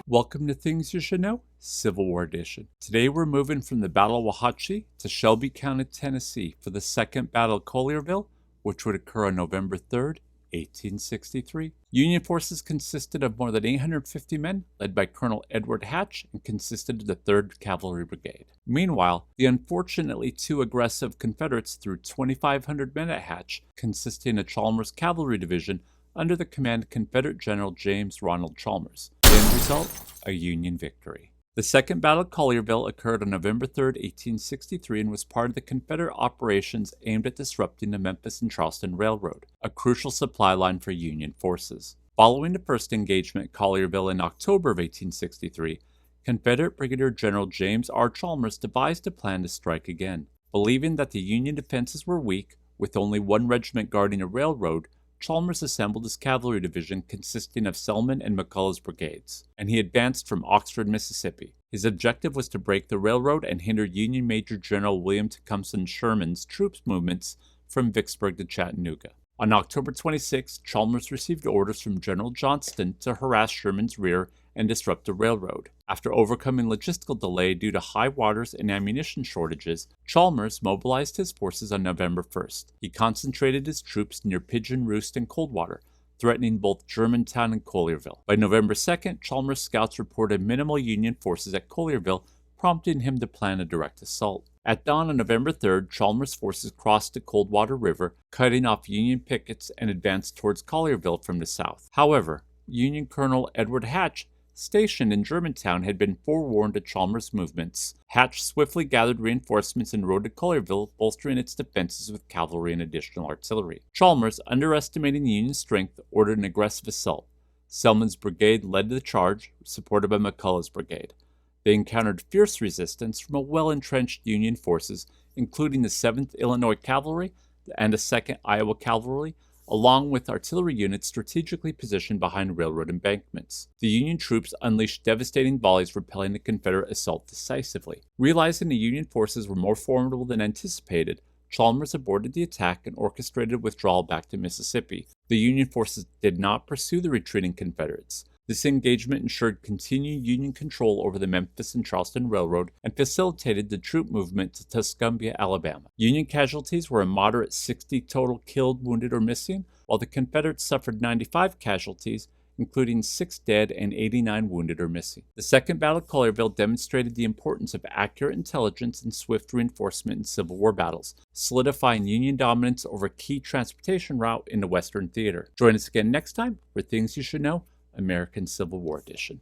Welcome to Things You Should Know, Civil War Edition. Today we're moving from the Battle of Wauhatchie to Shelby County, Tennessee for the Second Battle of Collierville, which would occur on November 3rd, 1863. Union forces consisted of more than 850 men, led by Colonel Edward Hatch, and consisted of the 3rd Cavalry Brigade. Meanwhile, the unfortunately too aggressive Confederates threw 2,500 men at Hatch, consisting of Chalmers' Cavalry Division under the command of Confederate General James Ronald Chalmers. The end result, a Union victory. The Second Battle of Collierville occurred on November 3, 1863, and was part of the Confederate operations aimed at disrupting the Memphis and Charleston Railroad, a crucial supply line for Union forces. Following the first engagement at Collierville in October of 1863, Confederate Brigadier General James R. Chalmers devised a plan to strike again. Believing that the Union defenses were weak, with only one regiment guarding a railroad, Chalmers assembled his cavalry division consisting of Selman and McCullough's brigades, and he advanced from Oxford, Mississippi. His objective was to break the railroad and hinder Union Major General William Tecumseh Sherman's troops movements from Vicksburg to Chattanooga. On October 26, Chalmers received orders from General Johnston to harass Sherman's rear and disrupt the railroad. After overcoming logistical delay due to high waters and ammunition shortages, Chalmers mobilized his forces on November 1st. He concentrated his troops near Pigeon Roost and Coldwater, threatening both Germantown and Collierville. By November 2nd, Chalmers' scouts reported minimal Union forces at Collierville, prompting him to plan a direct assault. At dawn on November 3rd, Chalmers' forces crossed the Coldwater River, cutting off Union pickets, and advanced towards Collierville from the south. However, Union Colonel Edward Hatch, stationed in Germantown, had been forewarned of Chalmers' movements. Hatch swiftly gathered reinforcements and rode to Collierville, bolstering its defenses with cavalry and additional artillery. Chalmers, underestimating the Union strength, ordered an aggressive assault. Selman's brigade led the charge, supported by McCullough's brigade. They encountered fierce resistance from a well-entrenched Union forces, including the 7th Illinois Cavalry and the 2nd Iowa Cavalry, along with artillery units strategically positioned behind railroad embankments. The Union troops unleashed devastating volleys, repelling the Confederate assault decisively. Realizing the Union forces were more formidable than anticipated, Chalmers aborted the attack and orchestrated withdrawal back to Mississippi. The Union forces did not pursue the retreating Confederates. This engagement ensured continued Union control over the Memphis and Charleston Railroad and facilitated the troop movement to Tuscumbia, Alabama. Union casualties were a moderate 60 total killed, wounded, or missing, while the Confederates suffered 95 casualties, including 6 dead and 89 wounded or missing. The Second Battle of Collierville demonstrated the importance of accurate intelligence and swift reinforcement in Civil War battles, solidifying Union dominance over a key transportation route in the Western Theater. Join us again next time for Things You Should Know, American Civil War Edition.